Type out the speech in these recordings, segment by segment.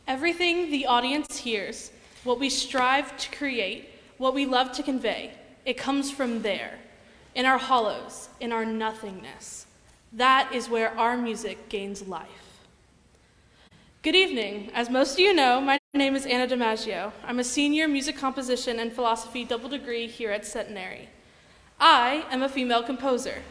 Everything the audience hears, what we strive to create, what we love to convey, it comes from there, in our hollows, in our nothingness. That is where our music gains life. Good evening. As most of you know, my name is Anna DiMaggio. I'm a senior music composition and philosophy double degree here at Centenary. I am a female composer.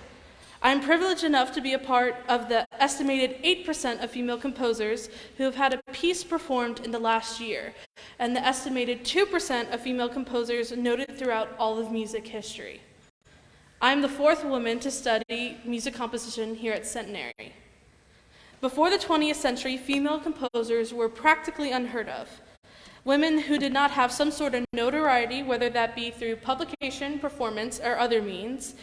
I'm privileged enough to be a part of the estimated 8% of female composers who have had a piece performed in the last year, and the estimated 2% of female composers noted throughout all of music history. I'm the fourth woman to study music composition here at Centenary. Before the 20th century, female composers were practically unheard of. Women who did not have some sort of notoriety, whether that be through publication, performance, or other means,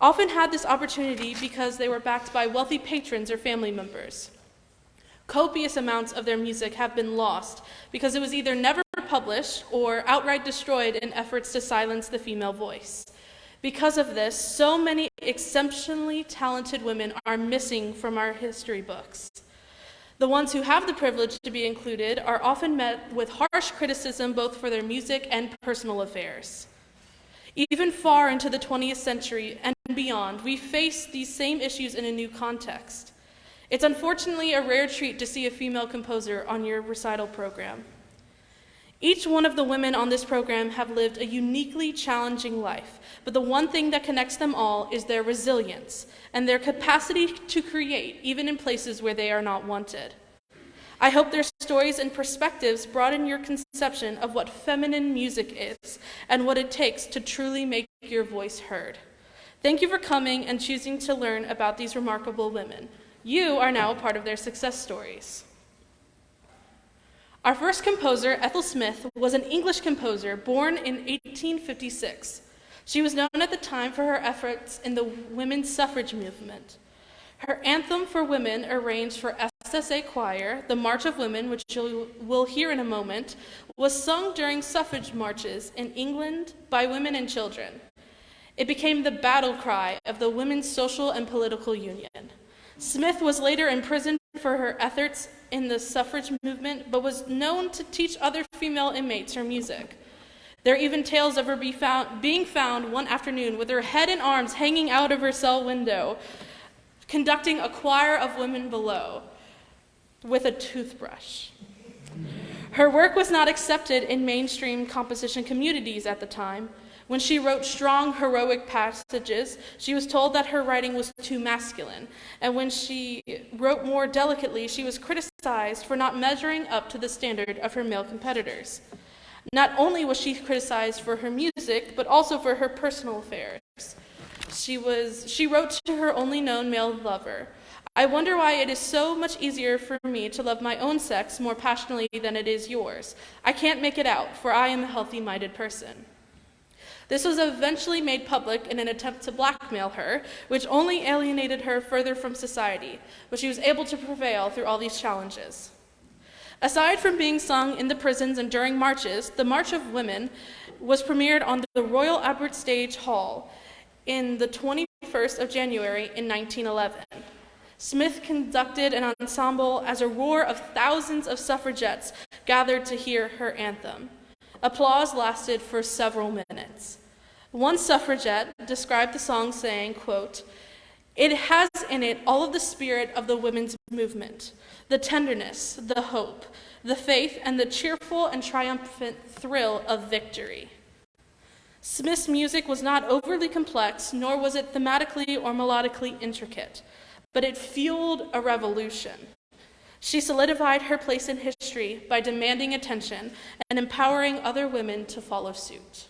often had this opportunity because they were backed by wealthy patrons or family members. Copious amounts of their music have been lost because it was either never published or outright destroyed in efforts to silence the female voice. Because of this, so many exceptionally talented women are missing from our history books. The ones who have the privilege to be included are often met with harsh criticism both for their music and personal affairs. Even far into the 20th century and beyond, we face these same issues in a new context. It's unfortunately a rare treat to see a female composer on your recital program. Each one of the women on this program have lived a uniquely challenging life, but the one thing that connects them all is their resilience and their capacity to create, even in places where they are not wanted. I hope their stories and perspectives broaden your conception of what feminine music is and what it takes to truly make your voice heard. Thank you for coming and choosing to learn about these remarkable women. You are now a part of their success stories. Our first composer, Ethel Smith, was an English composer born in 1856. She was known at the time for her efforts in the women's suffrage movement. Her anthem for women, arranged for SSA Choir, the March of Women, which you will hear in a moment, was sung during suffrage marches in England by women and children. It became the battle cry of the Women's Social and Political Union. Smith was later imprisoned for her efforts in the suffrage movement, but was known to teach other female inmates her music. There are even tales of her being found one afternoon with her head and arms hanging out of her cell window, conducting a choir of women below with a toothbrush. Her work was not accepted in mainstream composition communities at the time. When she wrote strong, heroic passages, she was told that her writing was too masculine. And when she wrote more delicately, she was criticized for not measuring up to the standard of her male competitors. Not only was she criticized for her music, but also for her personal affairs. She wrote to her only known male lover, "I wonder why it is so much easier for me to love my own sex more passionately than it is yours. I can't make it out, for I am a healthy-minded person." This was eventually made public in an attempt to blackmail her, which only alienated her further from society, but she was able to prevail through all these challenges. Aside from being sung in the prisons and during marches, the March of Women was premiered on the Royal Albert Stage Hall in the 21st of January in 1911. Smith conducted an ensemble as a roar of thousands of suffragettes gathered to hear her anthem. Applause lasted for several minutes. One suffragette described the song saying, quote, "It has in it all of the spirit of the women's movement, the tenderness, the hope, the faith, and the cheerful and triumphant thrill of victory." Smith's music was not overly complex, nor was it thematically or melodically intricate, but it fueled a revolution. She solidified her place in history by demanding attention and empowering other women to follow suit.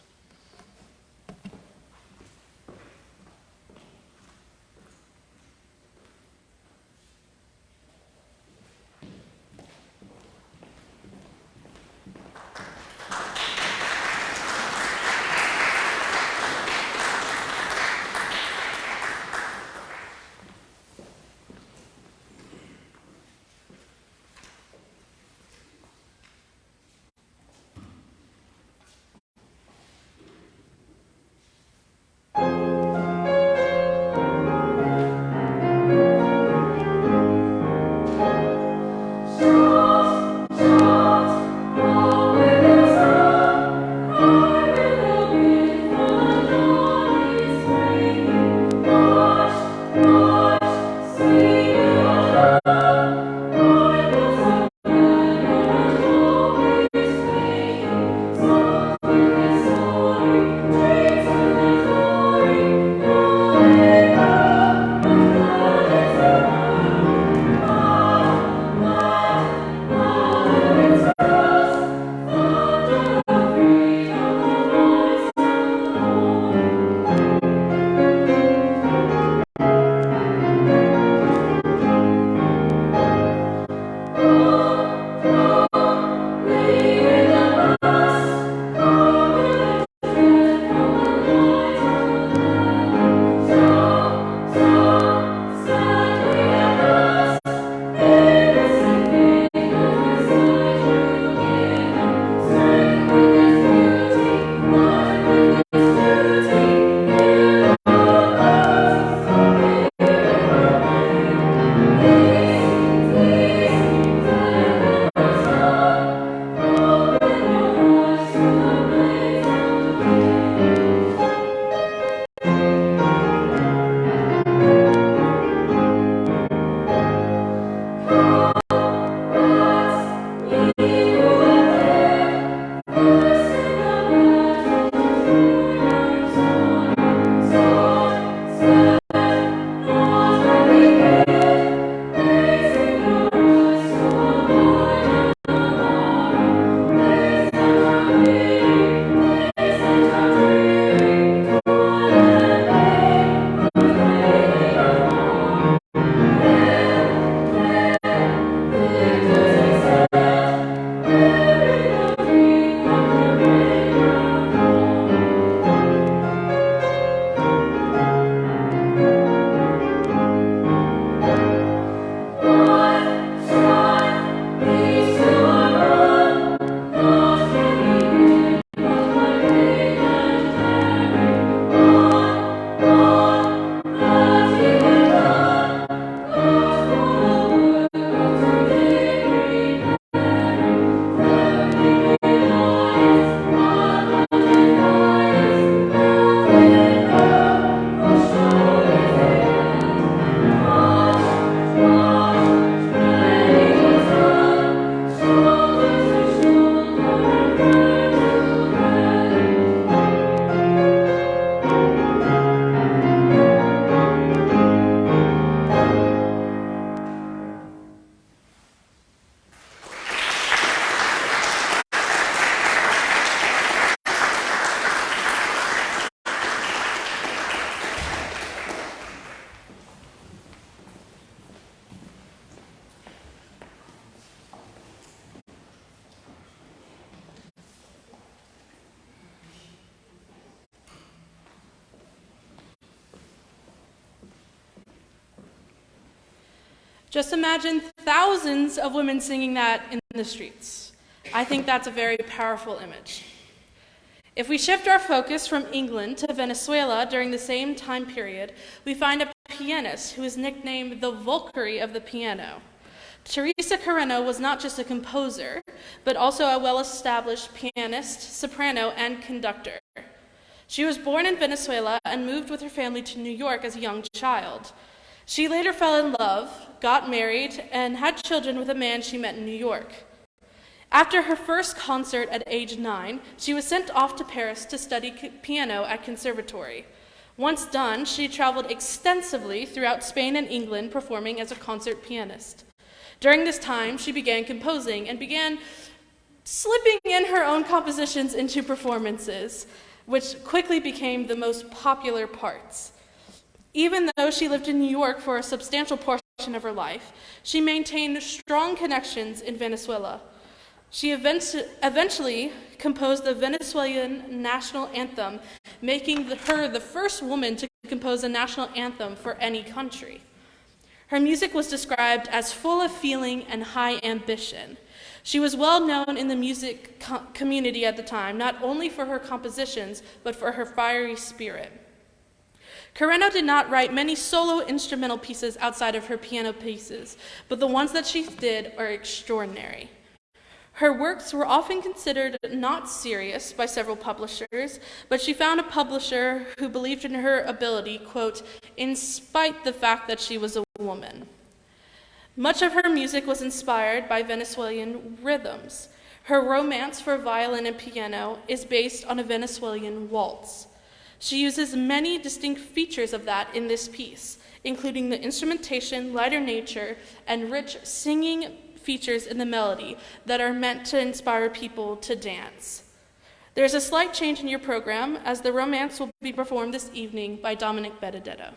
Just imagine thousands of women singing that in the streets. I think that's a very powerful image. If we shift our focus from England to Venezuela during the same time period, we find a pianist who is nicknamed the Valkyrie of the piano. Teresa Carreño was not just a composer, but also a well-established pianist, soprano, and conductor. She was born in Venezuela and moved with her family to New York as a young child. She later fell in love, got married, and had children with a man she met in New York. After her first concert at age 9, she was sent off to Paris to study piano at conservatory. Once done, she traveled extensively throughout Spain and England performing as a concert pianist. During this time, she began composing and began slipping in her own compositions into performances, which quickly became the most popular parts. Even though she lived in New York for a substantial portion of her life, she maintained strong connections in Venezuela. She eventually composed the Venezuelan national anthem, making her the first woman to compose a national anthem for any country. Her music was described as full of feeling and high ambition. She was well known in the music community at the time, not only for her compositions, but for her fiery spirit. Carreño did not write many solo instrumental pieces outside of her piano pieces, but the ones that she did are extraordinary. Her works were often considered not serious by several publishers, but she found a publisher who believed in her ability, quote, in spite the fact that she was a woman. Much of her music was inspired by Venezuelan rhythms. Her romance for violin and piano is based on a Venezuelan waltz. She uses many distinct features of that in this piece, including the instrumentation, lighter nature, and rich singing features in the melody that are meant to inspire people to dance. There's a slight change in your program, as the romance will be performed this evening by Dominic Benedetto.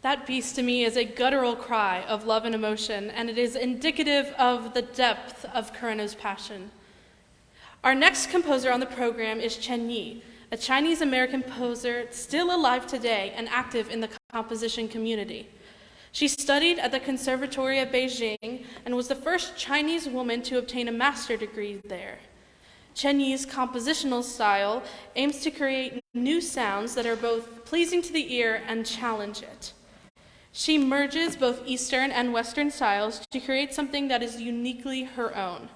That beast to me is a guttural cry of love and emotion, and it is indicative of the depth of Karena's passion. Our next composer on the program is Chen Yi, a Chinese-American composer still alive today and active in the composition community. She studied at the Conservatory of Beijing and was the first Chinese woman to obtain a master's degree there. Chen Yi's compositional style aims to create new sounds that are both pleasing to the ear and challenge it. She merges both Eastern and Western styles to create something that is uniquely her own.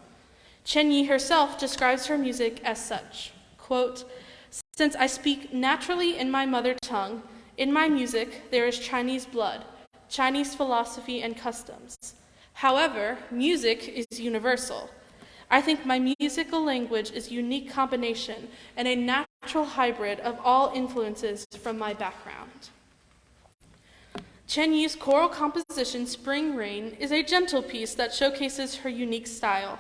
Chen Yi herself describes her music as such, quote, "Since I speak naturally in my mother tongue, in my music there is Chinese blood, Chinese philosophy and customs. However, music is universal. I think my musical language is a unique combination and a natural hybrid of all influences from my background." Chen Yi's choral composition, Spring Rain, is a gentle piece that showcases her unique style.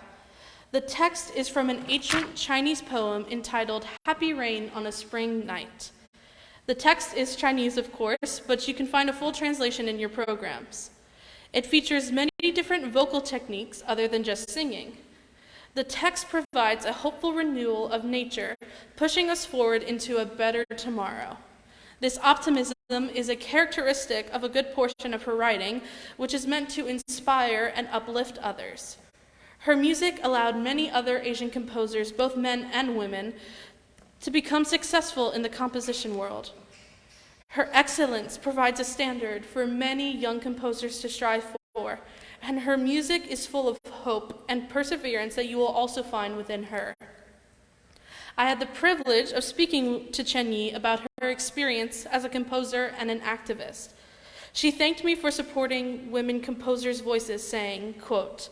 The text is from an ancient Chinese poem entitled Happy Rain on a Spring Night. The text is Chinese, of course, but you can find a full translation in your programs. It features many different vocal techniques other than just singing. The text provides a hopeful renewal of nature, pushing us forward into a better tomorrow. This optimism is a characteristic of a good portion of her writing, which is meant to inspire and uplift others. Her music allowed many other Asian composers, both men and women, to become successful in the composition world. Her excellence provides a standard for many young composers to strive for, and her music is full of hope and perseverance that you will also find within her. I had the privilege of speaking to Chen Yi about her experience as a composer and an activist. She thanked me for supporting women composers' voices, saying, quote,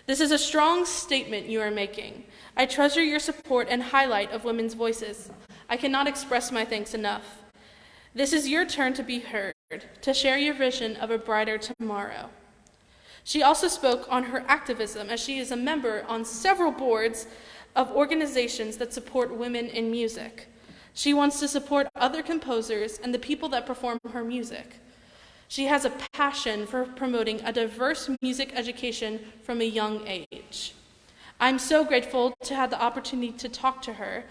"This is a strong statement you are making. I treasure your support and highlight of women's voices. I cannot express my thanks enough. This is your turn to be heard, to share your vision of a brighter tomorrow." She also spoke on her activism, as she is a member on several boards of organizations that support women in music. She wants to support other composers and the people that perform her music. She has a passion for promoting a diverse music education from a young age. I'm so grateful to have the opportunity to talk to her,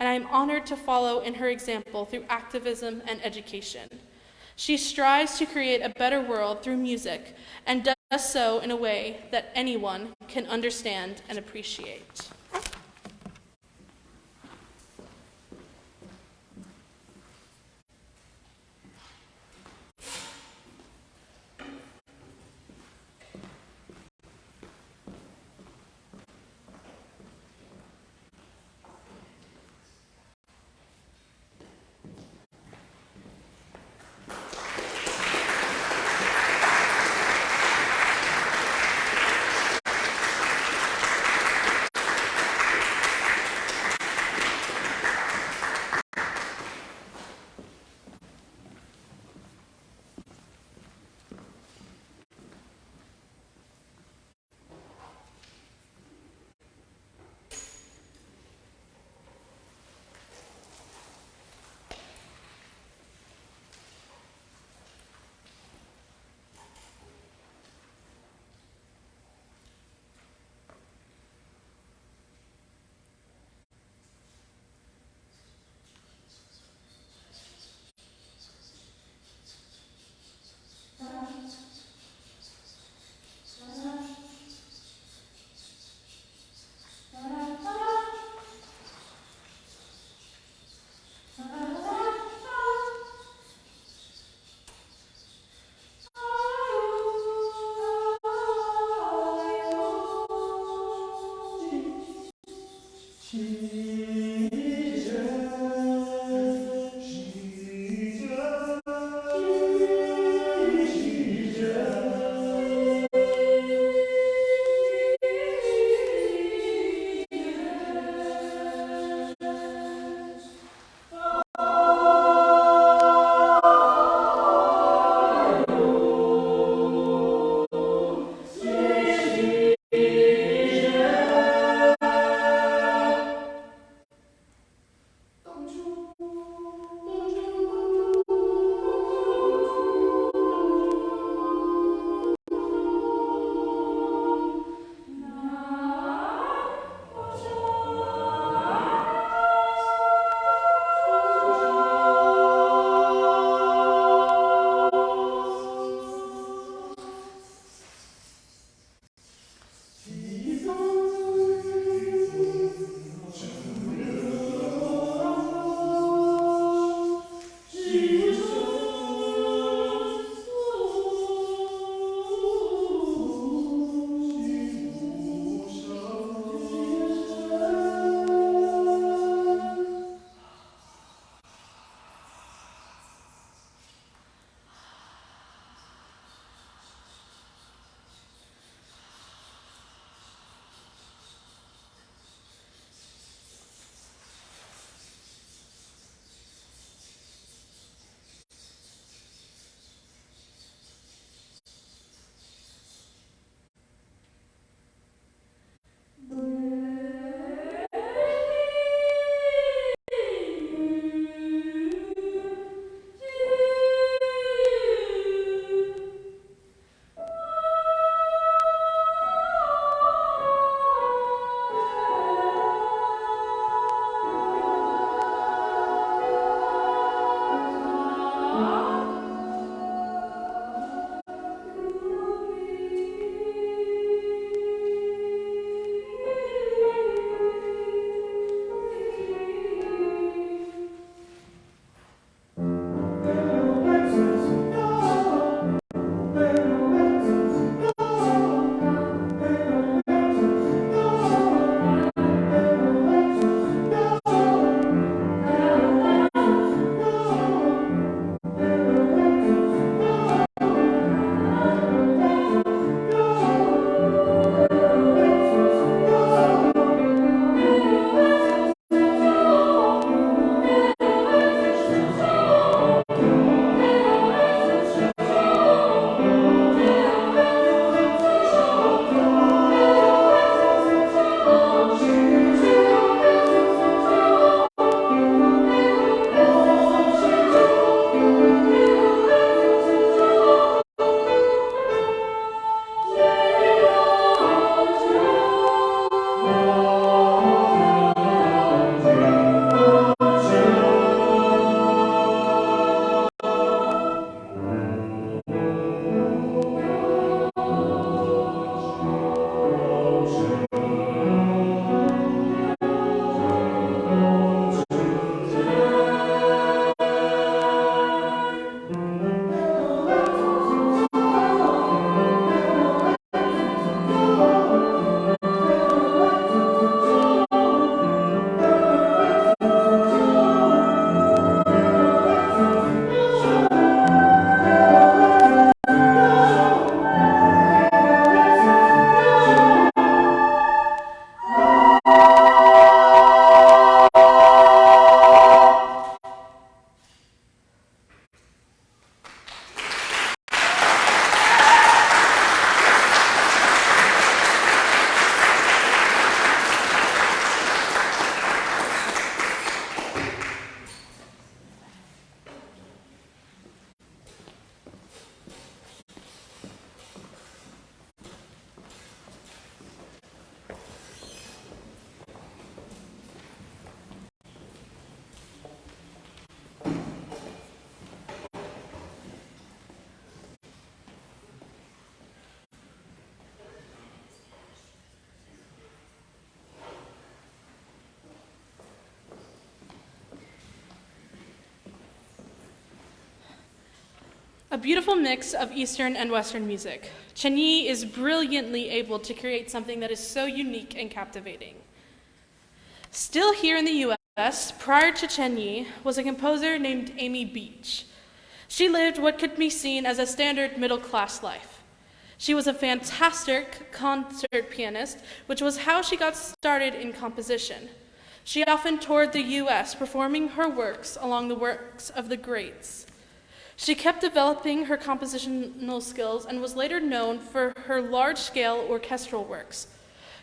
and I'm honored to follow in her example through activism and education. She strives to create a better world through music and does so in a way that anyone can understand and appreciate. a beautiful mix of Eastern and Western music. Chen Yi is brilliantly able to create something that is so unique and captivating. Still here in the US, prior to Chen Yi, was a composer named Amy Beach. She lived what could be seen as a standard middle-class life. She was a fantastic concert pianist, which was how she got started in composition. She often toured the US, performing her works along the works of the greats. She kept developing her compositional skills and was later known for her large-scale orchestral works.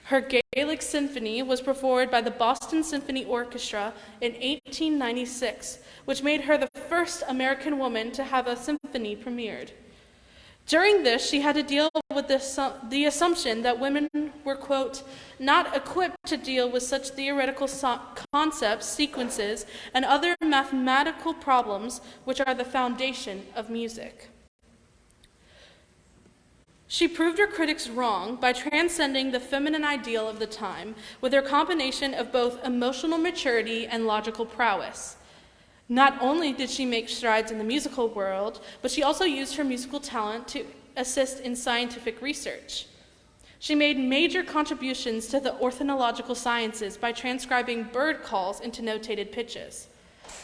Her Gaelic Symphony was performed by the Boston Symphony Orchestra in 1896, which made her the first American woman to have a symphony premiered. During this, she had to deal with the assumption that women were, quote, not equipped to deal with such theoretical concepts, sequences, and other mathematical problems which are the foundation of music. She proved her critics wrong by transcending the feminine ideal of the time with her combination of both emotional maturity and logical prowess. Not only did she make strides in the musical world, but she also used her musical talent to assist in scientific research. She made major contributions to the ornithological sciences by transcribing bird calls into notated pitches.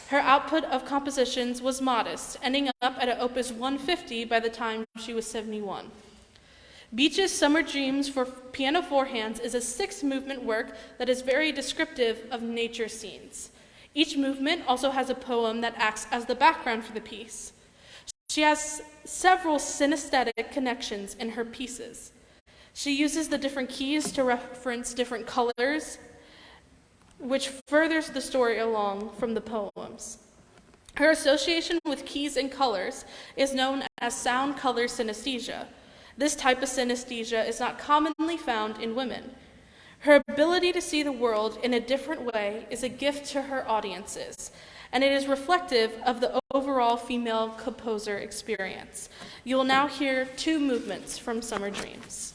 Her output of compositions was modest, ending up at an opus 150 by the time she was 71. Beach's Summer Dreams for Piano Four Hands is a 6-movement work that is very descriptive of nature scenes. Each movement also has a poem that acts as the background for the piece. She has several synesthetic connections in her pieces. She uses the different keys to reference different colors, which furthers the story along from the poems. Her association with keys and colors is known as sound color synesthesia. This type of synesthesia is not commonly found in women. Her ability to see the world in a different way is a gift to her audiences, and it is reflective of the overall female composer experience. You will now hear 2 movements from Summer Dreams.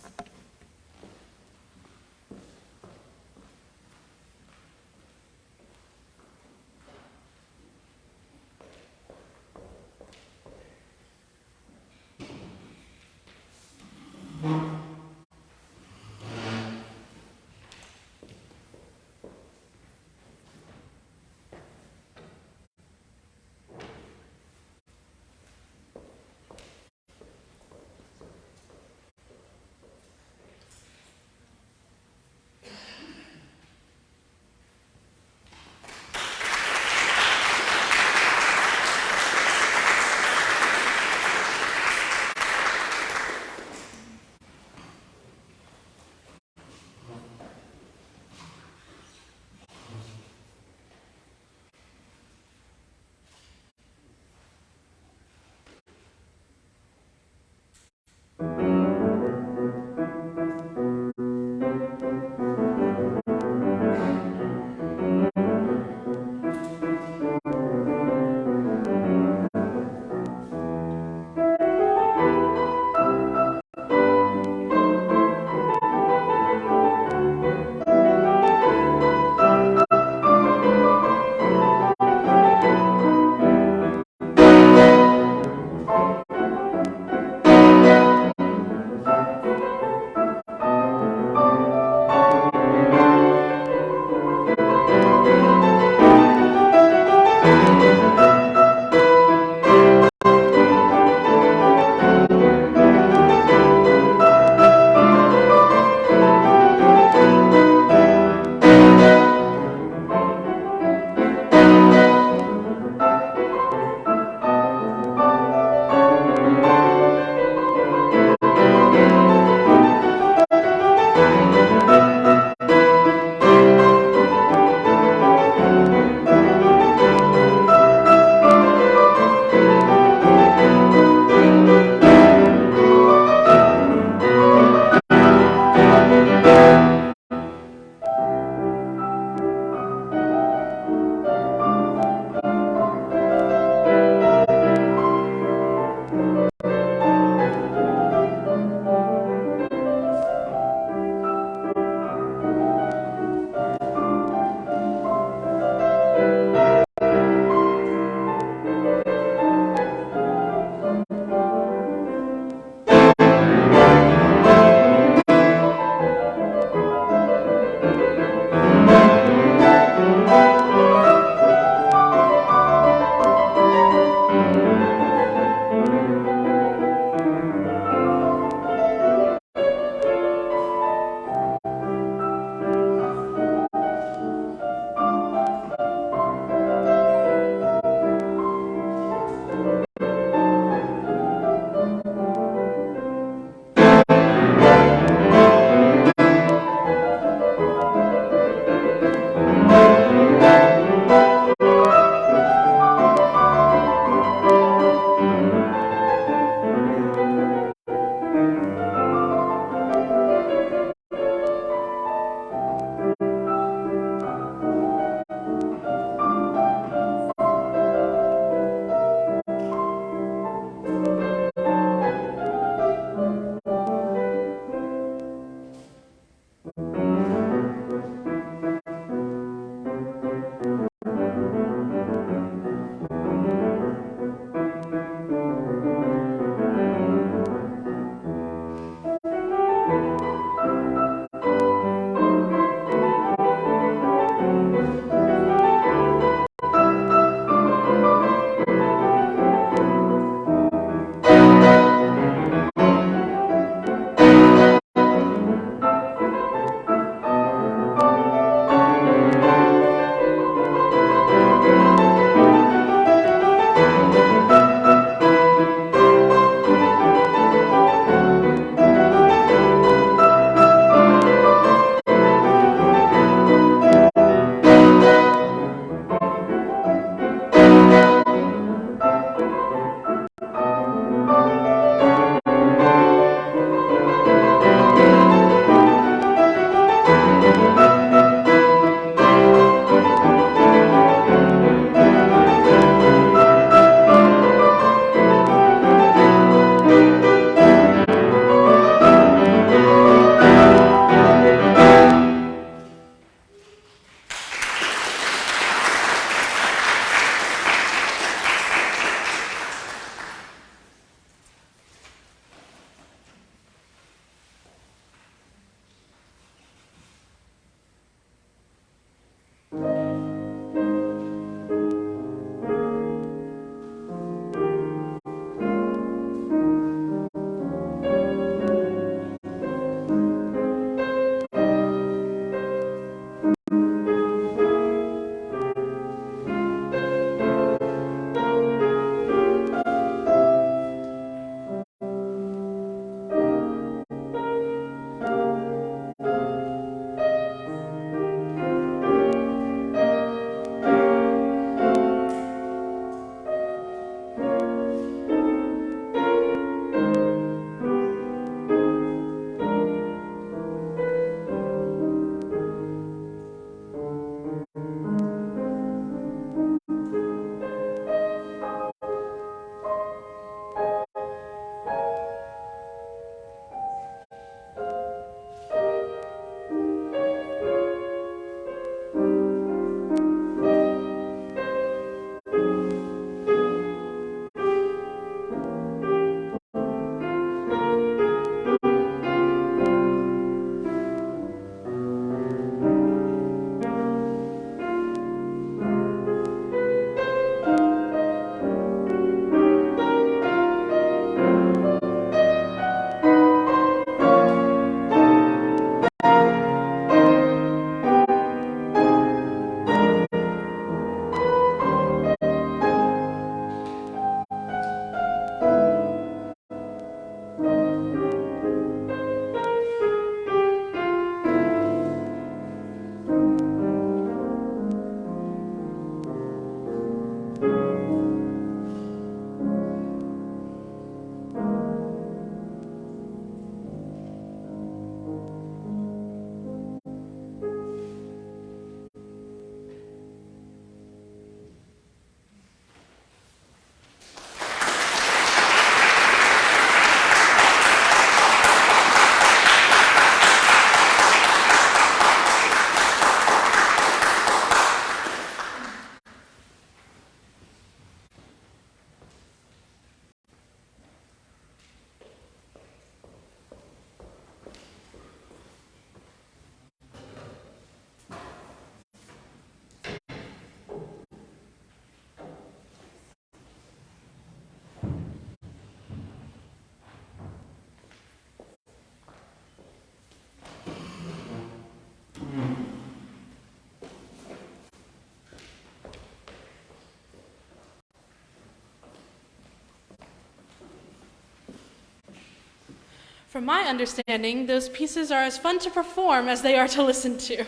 From my understanding, those pieces are as fun to perform as they are to listen to.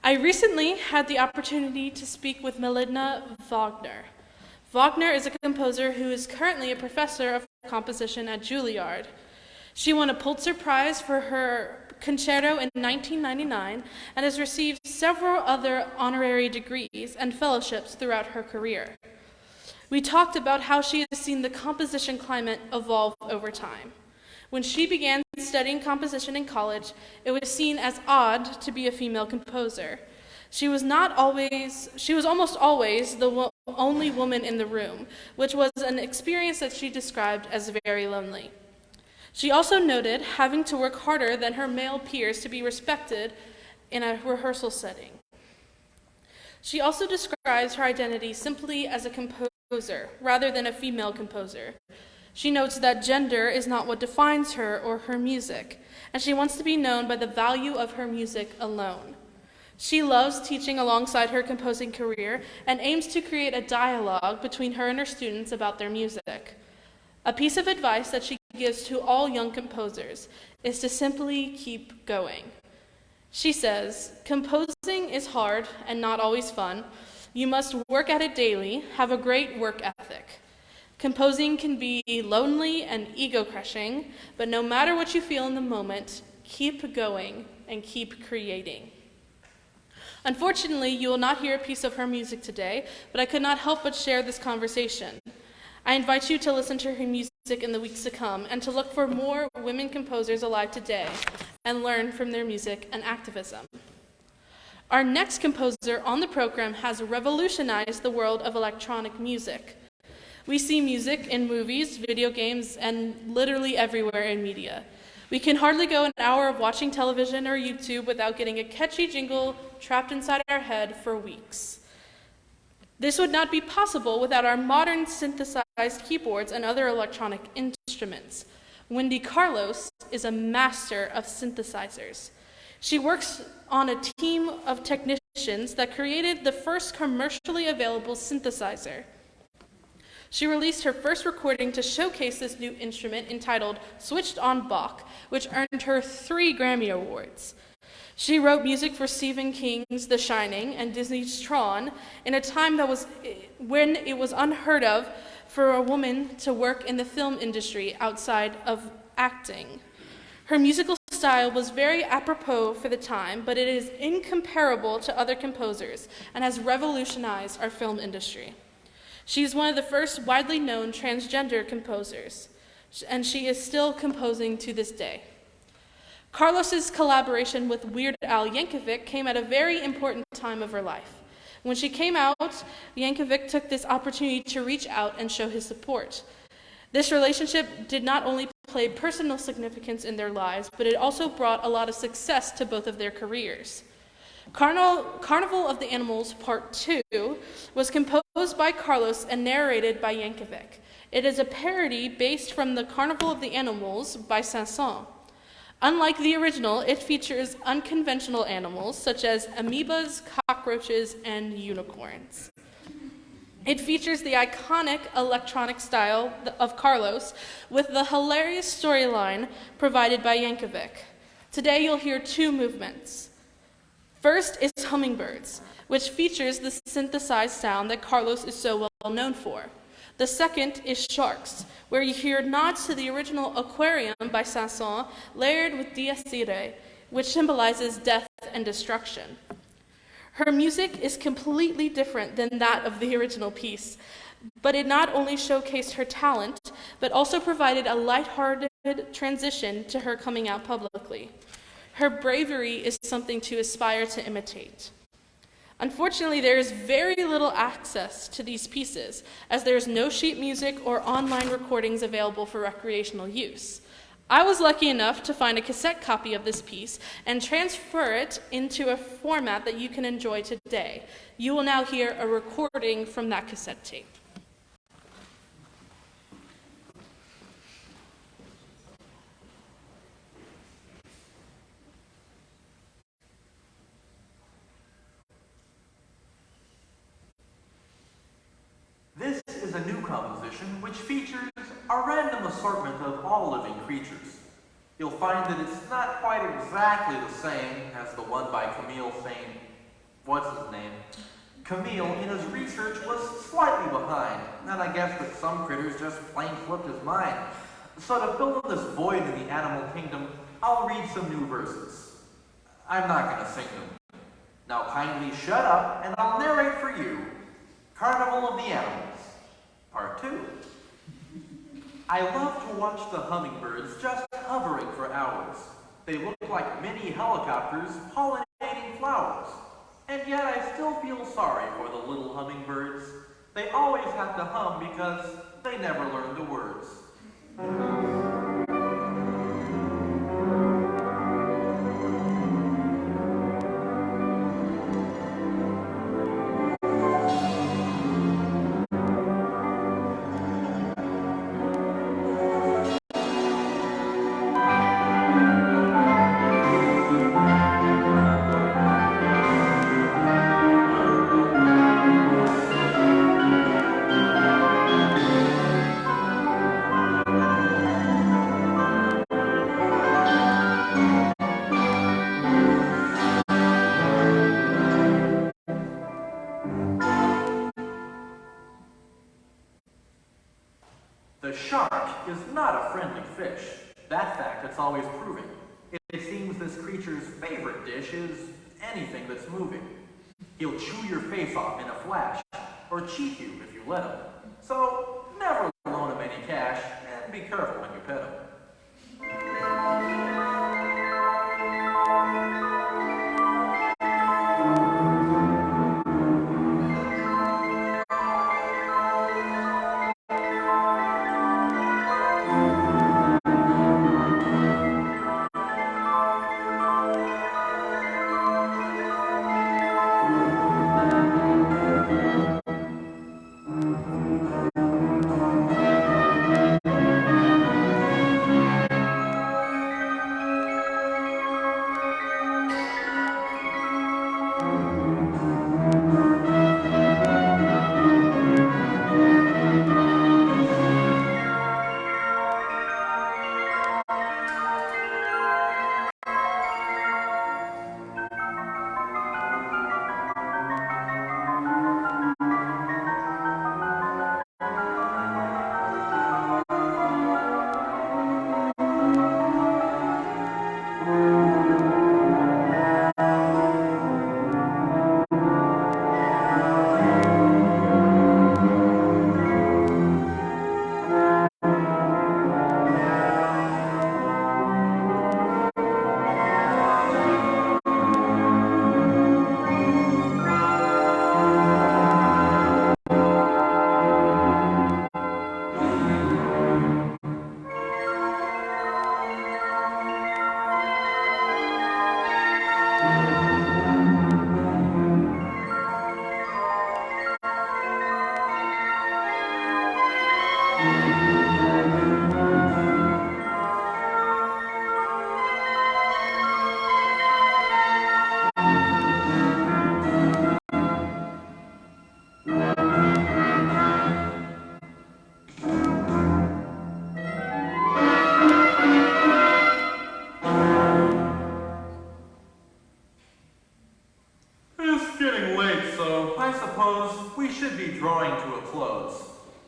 I recently had the opportunity to speak with Melinda Wagner. Wagner is a composer who is currently a professor of composition at Juilliard. She won a Pulitzer Prize for her concerto in 1999 and has received several other honorary degrees and fellowships throughout her career. We talked about how she has seen the composition climate evolve over time. When she began studying composition in college, it was seen as odd to be a female composer. She was almost always the only woman in the room, which was an experience that she described as very lonely. She also noted having to work harder than her male peers to be respected in a rehearsal setting. She also describes her identity simply as a composer, rather than a female composer. She notes that gender is not what defines her or her music, and she wants to be known by the value of her music alone. She loves teaching alongside her composing career and aims to create a dialogue between her and her students about their music. A piece of advice that she gives to all young composers is to simply keep going. She says, "Composing is hard and not always fun. You must work at it daily, have a great work ethic. Composing can be lonely and ego-crushing, but no matter what you feel in the moment, keep going and keep creating." Unfortunately, you will not hear a piece of her music today, but I could not help but share this conversation. I invite you to listen to her music in the weeks to come and to look for more women composers alive today and learn from their music and activism. Our next composer on the program has revolutionized the world of electronic music. We see music in movies, video games, and literally everywhere in media. We can hardly go an hour of watching television or YouTube without getting a catchy jingle trapped inside our head for weeks. This would not be possible without our modern synthesized keyboards and other electronic instruments. Wendy Carlos is a master of synthesizers. She works on a team of technicians that created the first commercially available synthesizer. She released her first recording to showcase this new instrument entitled Switched on Bach, which earned her 3 Grammy Awards. She wrote music for Stephen King's The Shining and Disney's Tron in a time when it was unheard of for a woman to work in the film industry outside of acting. Her musical style was very apropos for the time, but it is incomparable to other composers and has revolutionized our film industry. She is one of the first widely known transgender composers, and she is still composing to this day. Carlos's collaboration with Weird Al Yankovic came at a very important time of her life. When she came out, Yankovic took this opportunity to reach out and show his support. This relationship did not only play personal significance in their lives, but it also brought a lot of success to both of their careers. Carnival of the Animals Part 2 was composed by Carlos and narrated by Yankovic. It is a parody based from the Carnival of the Animals by Saint-Saëns. Unlike the original, it features unconventional animals such as amoebas, cockroaches, and unicorns. It features the iconic electronic style of Carlos with the hilarious storyline provided by Yankovic. Today you'll hear 2 movements. First is Hummingbirds, which features the synthesized sound that Carlos is so well known for. The second is Sharks, where you hear nods to the original Aquarium by Saint-Saëns layered with Dies Irae, which symbolizes death and destruction. Her music is completely different than that of the original piece, but it not only showcased her talent, but also provided a lighthearted transition to her coming out publicly. Her bravery is something to aspire to imitate. Unfortunately, there is very little access to these pieces, as there is no sheet music or online recordings available for recreational use. I was lucky enough to find a cassette copy of this piece and transfer it into a format that you can enjoy today. You will now hear a recording from that cassette tape. This is a new composition which features a random assortment of all living creatures. You'll find that it's not quite exactly the same as the one by Camille Saint... what's his name? Camille, in his research, was slightly behind, and I guess that some critters just plain slipped his mind. So to fill in this void in the animal kingdom, I'll read some new verses. I'm not going to sing them. Now kindly shut up, and I'll narrate for you Carnival of the Animals, Part 2. I love to watch the hummingbirds just hovering for hours. They look like mini helicopters pollinating flowers. And yet I still feel sorry for the little hummingbirds. They always have to hum because they never learn the words. The shark is not a friendly fish. That fact it's always proving. It seems this creature's favorite dish is anything that's moving. He'll chew your face off in a flash, or cheat you if you let him. So never loan him any cash, and be careful when you pet him.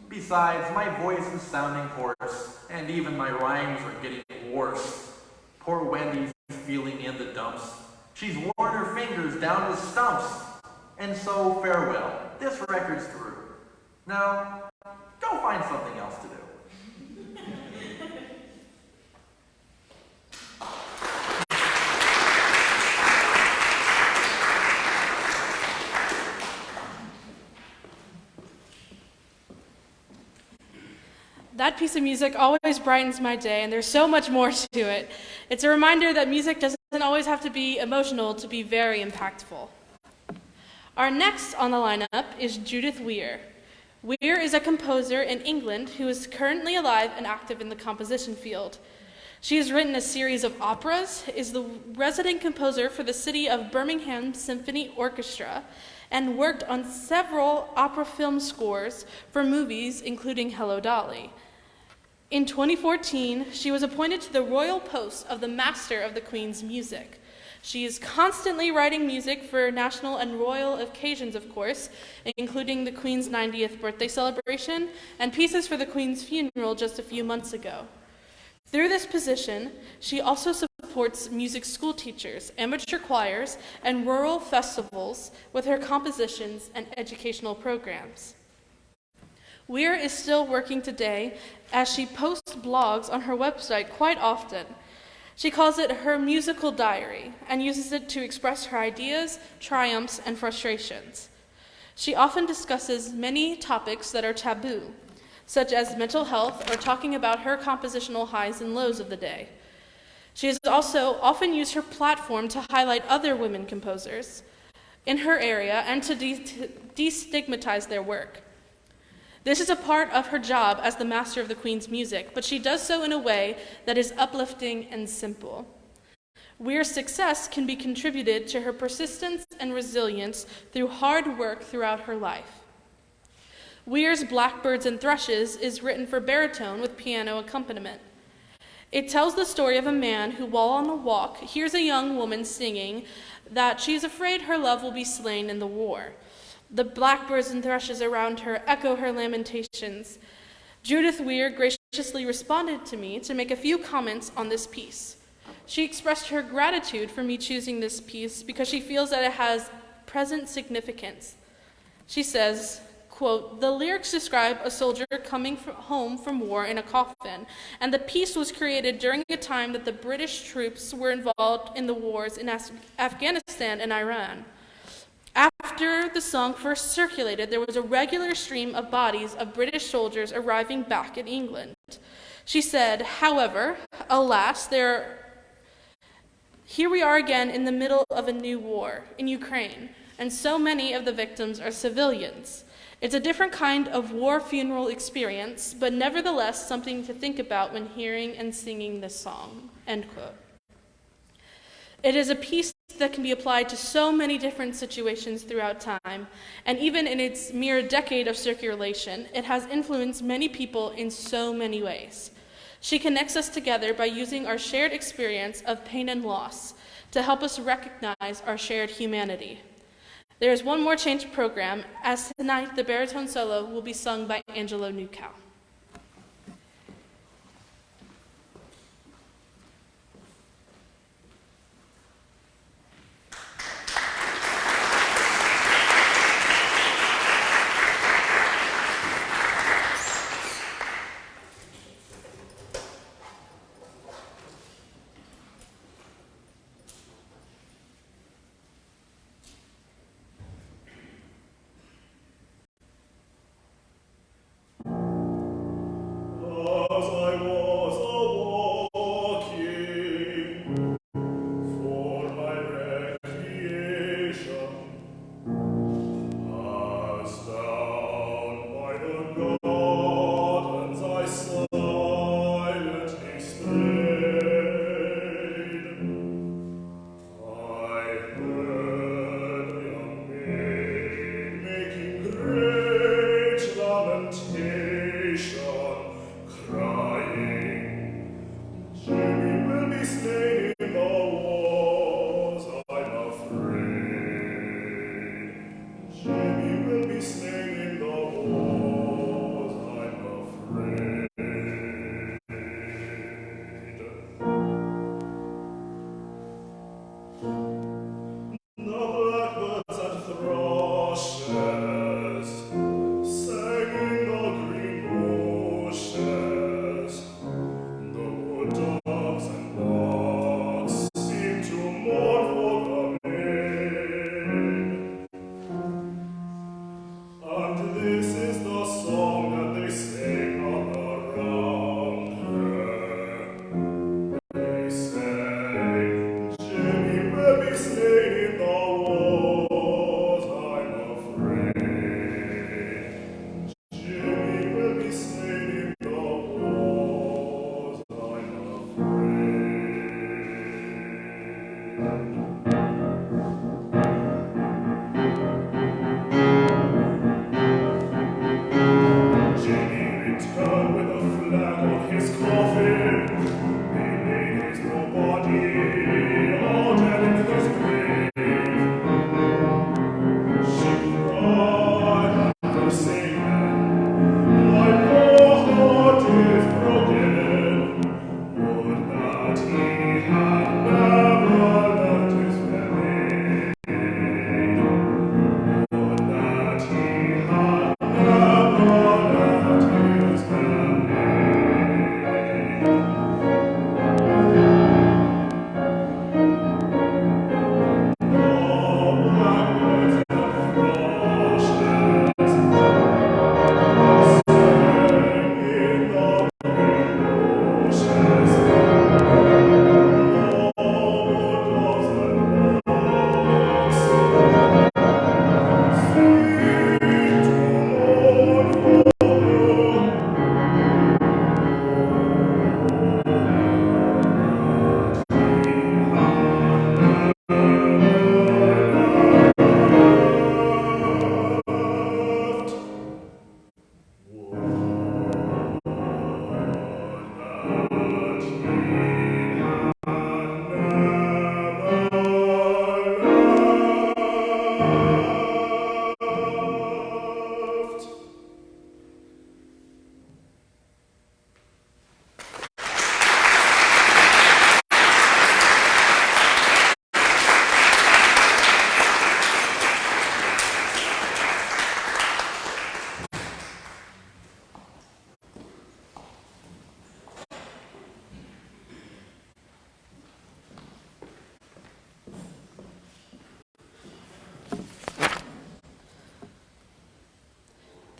Besides, my voice is sounding hoarse, and even my rhymes are getting worse. Poor Wendy's feeling in the dumps. She's worn her fingers down to stumps. And so, farewell. This record's through. Now, go find something else to do. That piece of music always brightens my day, and there's so much more to it. It's a reminder that music doesn't always have to be emotional to be very impactful. Our next on the lineup is Judith Weir. Weir is a composer in England who is currently alive and active in the composition field. She has written a series of operas, is the resident composer for the City of Birmingham Symphony Orchestra, and worked on several opera film scores for movies, including Hello, Dolly. In 2014, she was appointed to the royal post of the Master of the Queen's Music. She is constantly writing music for national and royal occasions, of course, including the Queen's 90th birthday celebration and pieces for the Queen's funeral just a few months ago. Through this position, she also supports music school teachers, amateur choirs, and rural festivals with her compositions and educational programs. Weir is still working today as she posts blogs on her website quite often. She calls it her musical diary and uses it to express her ideas, triumphs, and frustrations. She often discusses many topics that are taboo, such as mental health or talking about her compositional highs and lows of the day. She has also often used her platform to highlight other women composers in her area and to destigmatize their work. This is a part of her job as the Master of the Queen's Music, but she does so in a way that is uplifting and simple. Weir's success can be contributed to her persistence and resilience through hard work throughout her life. Weir's Blackbirds and Thrushes is written for baritone with piano accompaniment. It tells the story of a man who, while on a walk, hears a young woman singing that she is afraid her love will be slain in the war. The blackbirds and thrushes around her echo her lamentations. Judith Weir graciously responded to me to make a few comments on this piece. She expressed her gratitude for me choosing this piece because she feels that it has present significance. She says, quote, "The lyrics describe a soldier coming home from war in a coffin, and the piece was created during a time that the British troops were involved in the wars in Afghanistan and Iran. After the song first circulated, there was a regular stream of bodies of British soldiers arriving back in England. She said, however, alas, here we are again in the middle of a new war in Ukraine, and so many of the victims are civilians. It's a different kind of war funeral experience, but nevertheless something to think about when hearing and singing this song," end quote. It is a piece that can be applied to so many different situations throughout time, and even in its mere decade of circulation, it has influenced many people in so many ways. She connects us together by using our shared experience of pain and loss to help us recognize our shared humanity. There is one more change program, as tonight the baritone solo will be sung by Angelo Newcow.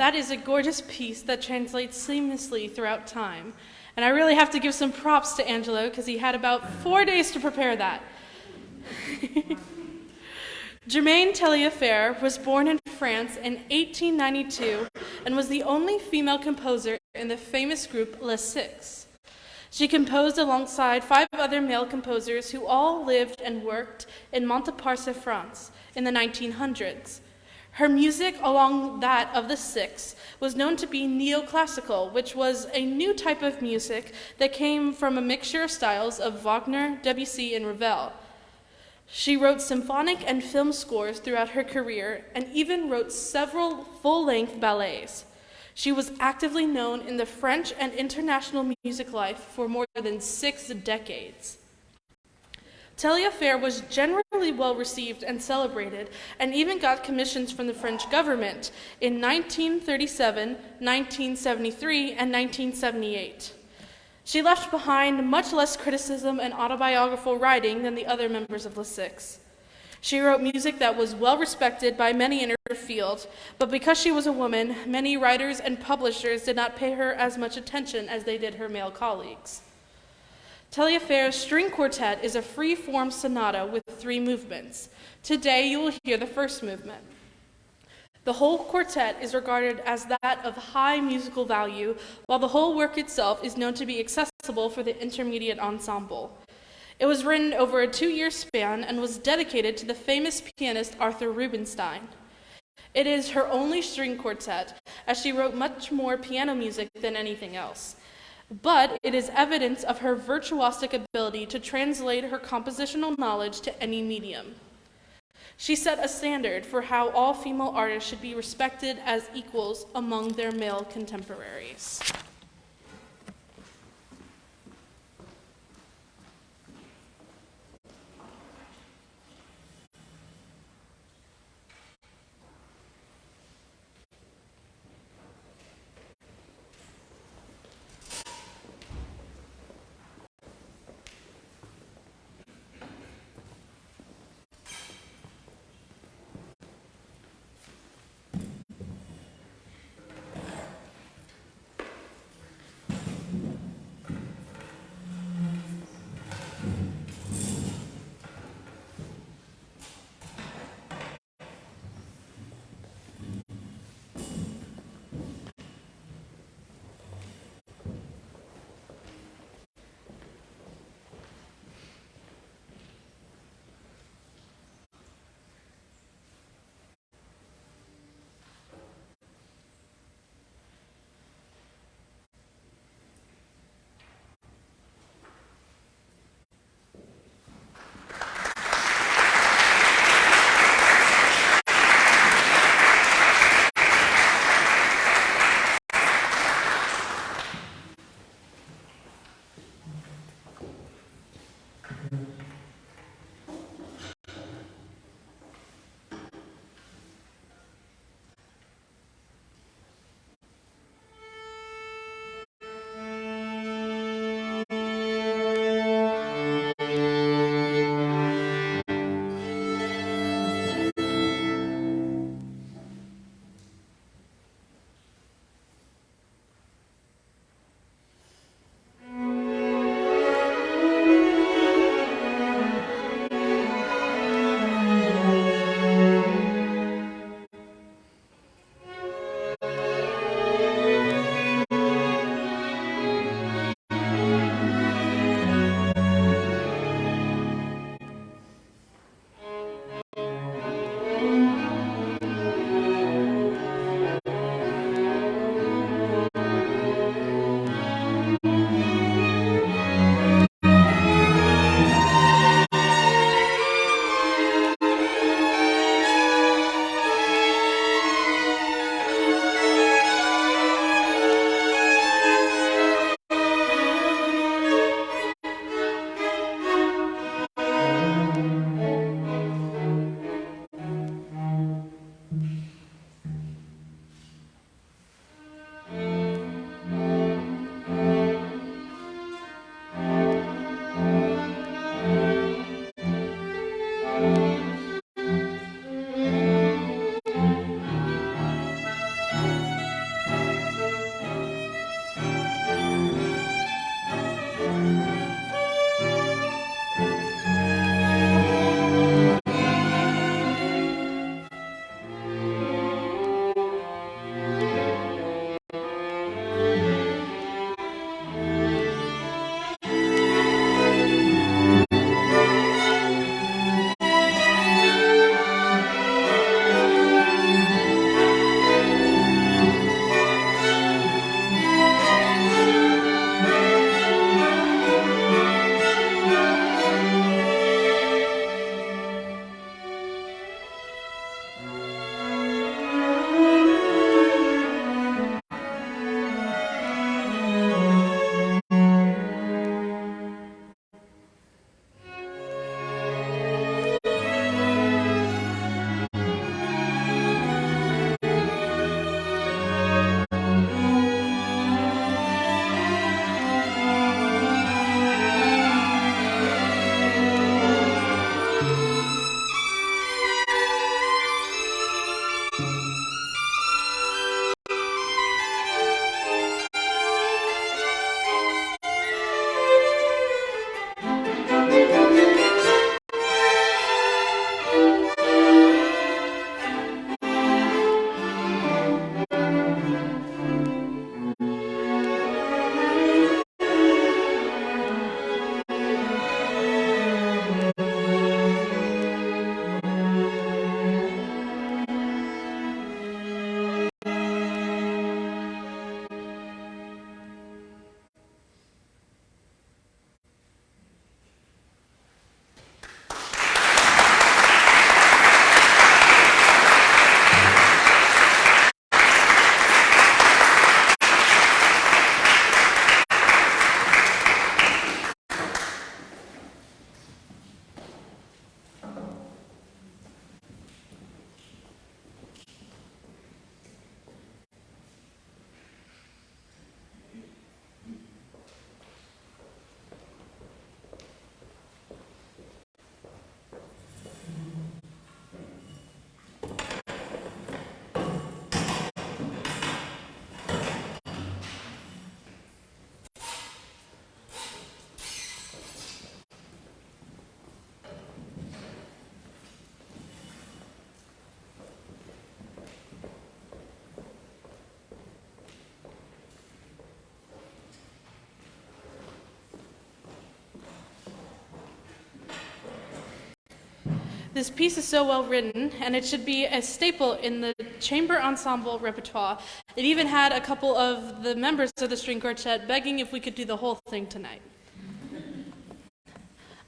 That is a gorgeous piece that translates seamlessly throughout time. And I really have to give some props to Angelo because he had about 4 days to prepare that. Germaine Taillefer was born in France in 1892 and was the only female composer in the famous group Les Six. She composed alongside 5 other male composers who all lived and worked in Montparnasse, France, in the 1900s. Her music, along that of the Six, was known to be neoclassical, which was a new type of music that came from a mixture of styles of Wagner, Debussy, and Ravel. She wrote symphonic and film scores throughout her career and even wrote several full-length ballets. She was actively known in the French and international music life for more than 6 decades. Taillefer was generally well received and celebrated, and even got commissions from the French government in 1937, 1973, and 1978. She left behind much less criticism and autobiographical writing than the other members of Les Six. She wrote music that was well respected by many in her field, but because she was a woman, many writers and publishers did not pay her as much attention as they did her male colleagues. Taillefer's string quartet is a free-form sonata with 3 movements. Today you will hear the first movement. The whole quartet is regarded as that of high musical value, while the whole work itself is known to be accessible for the intermediate ensemble. It was written over a 2-year span and was dedicated to the famous pianist Arthur Rubinstein. It is her only string quartet, as she wrote much more piano music than anything else. But it is evidence of her virtuosic ability to translate her compositional knowledge to any medium. She set a standard for how all female artists should be respected as equals among their male contemporaries. This piece is so well written, and it should be a staple in the chamber ensemble repertoire. It even had a couple of the members of the string quartet begging if we could do the whole thing tonight.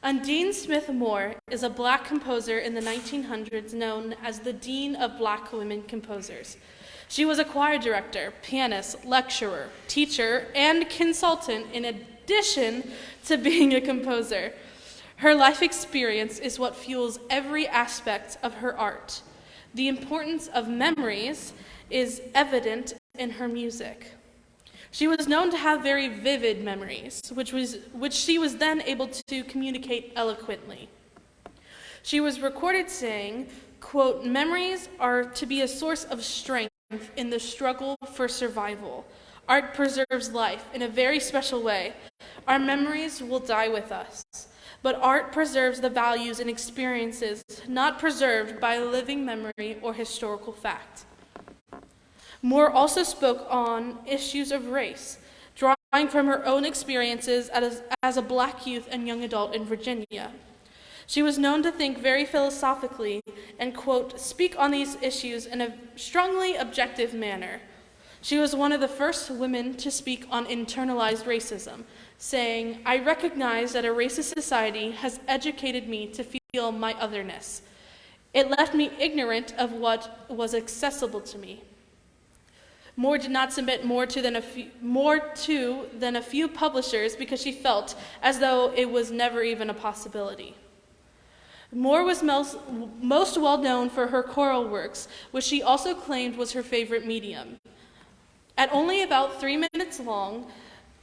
Undine Smith Moore is a black composer in the 1900s known as the Dean of Black Women Composers. She was a choir director, pianist, lecturer, teacher, and consultant in addition to being a composer. Her life experience is what fuels every aspect of her art. The importance of memories is evident in her music. She was known to have very vivid memories, which she was then able to communicate eloquently. She was recorded saying, quote, "Memories are to be a source of strength in the struggle for survival. Art preserves life in a very special way. Our memories will die with us, but art preserves the values and experiences not preserved by living memory or historical fact." Moore also spoke on issues of race, drawing from her own experiences as a black youth and young adult in Virginia. She was known to think very philosophically and, quote, "speak on these issues in a strongly objective manner." She was one of the first women to speak on internalized racism, saying, "I recognize that a racist society has educated me to feel my otherness. It left me ignorant of what was accessible to me." Moore did not submit more to than a few publishers because she felt as though it was never even a possibility. Moore was most well known for her choral works, which she also claimed was her favorite medium. At only about 3 minutes long,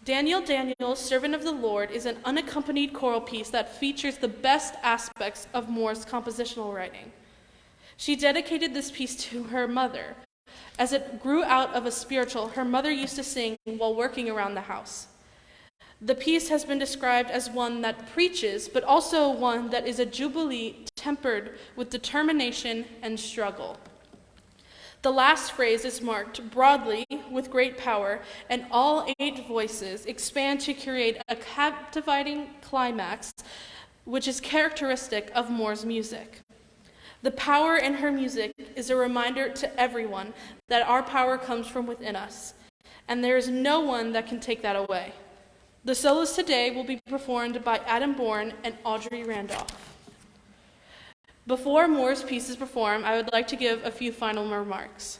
Daniel Daniel, Servant of the Lord, is an unaccompanied choral piece that features the best aspects of Moore's compositional writing. She dedicated this piece to her mother. As it grew out of a spiritual her mother used to sing while working around the house. The piece has been described as one that preaches, but also one that is a jubilee tempered with determination and struggle. The last phrase is marked broadly with great power, and all 8 voices expand to create a captivating climax, which is characteristic of Moore's music. The power in her music is a reminder to everyone that our power comes from within us, and there is no one that can take that away. The solos today will be performed by Adam Bourne and Audrey Randolph. Before Moore's pieces perform, I would like to give a few final remarks.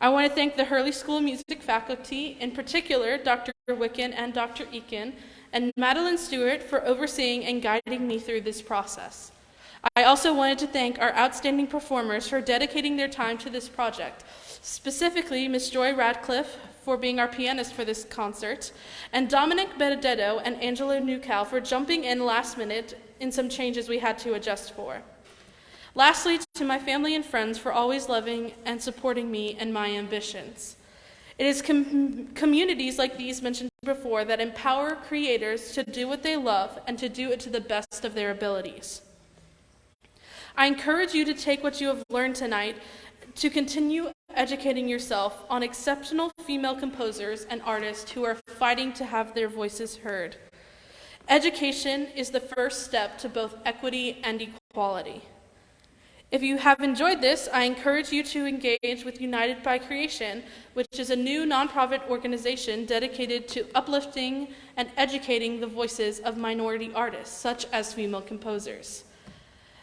I want to thank the Hurley School of Music faculty, in particular Dr. Wicken and Dr. Eakin, and Madeline Stewart for overseeing and guiding me through this process. I also wanted to thank our outstanding performers for dedicating their time to this project, specifically Ms. Joy Radcliffe for being our pianist for this concert, and Dominic Benedetto and Angela Newcal for jumping in last minute in some changes we had to adjust for. Lastly, to my family and friends for always loving and supporting me and my ambitions. It is communities like these mentioned before that empower creators to do what they love and to do it to the best of their abilities. I encourage you to take what you have learned tonight to continue educating yourself on exceptional female composers and artists who are fighting to have their voices heard. Education is the first step to both equity and equality. If you have enjoyed this, I encourage you to engage with United by Creation, which is a new nonprofit organization dedicated to uplifting and educating the voices of minority artists, such as female composers.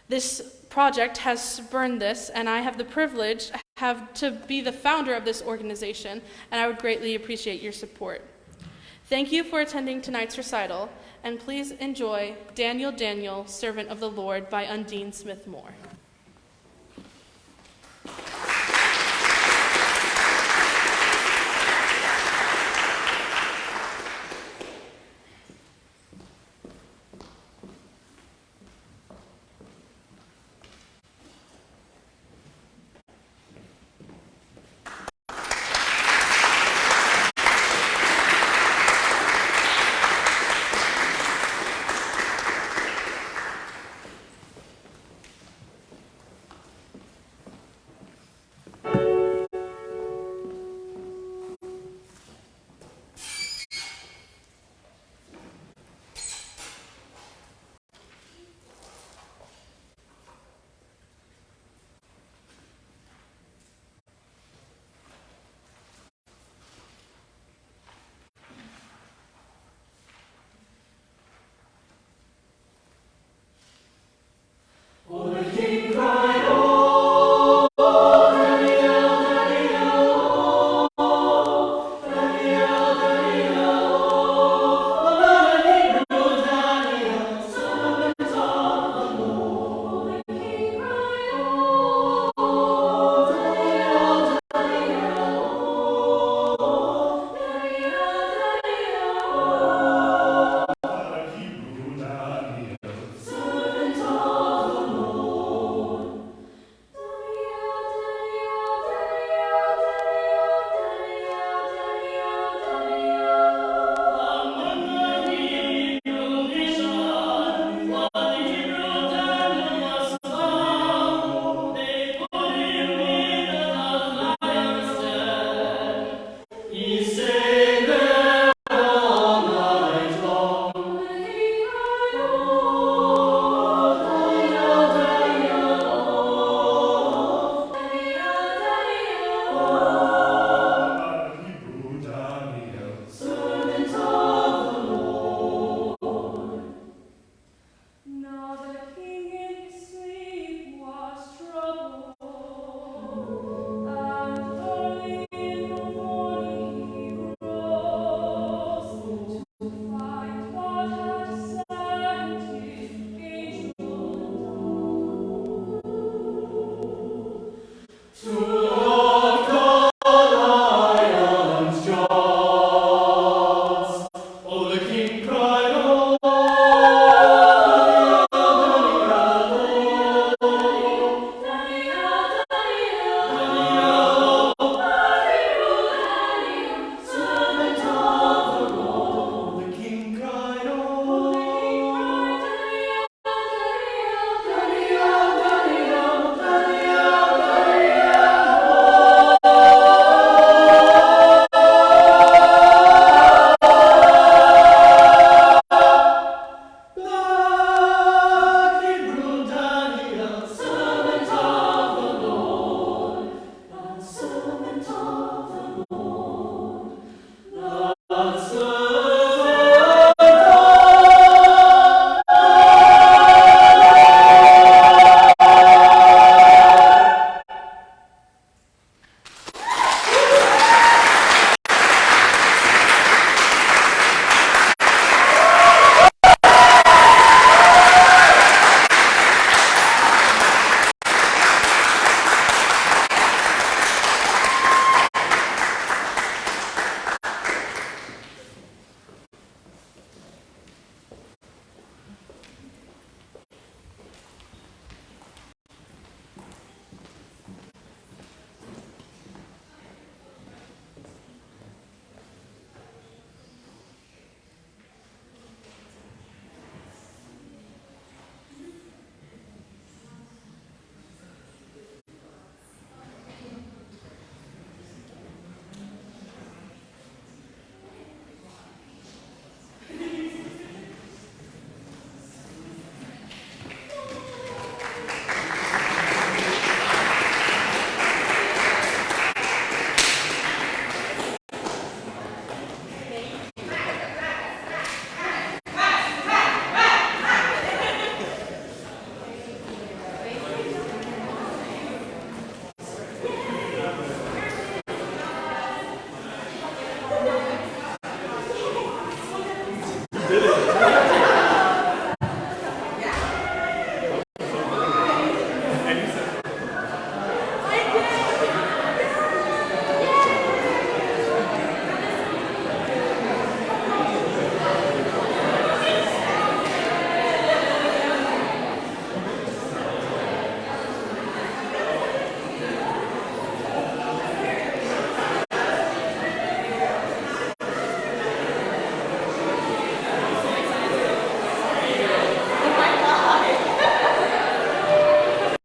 This project has spurned this, and I have the privilege to be the founder of this organization, and I would greatly appreciate your support. Thank you for attending tonight's recital, and please enjoy Daniel Daniel, Servant of the Lord by Undine Smith Moore.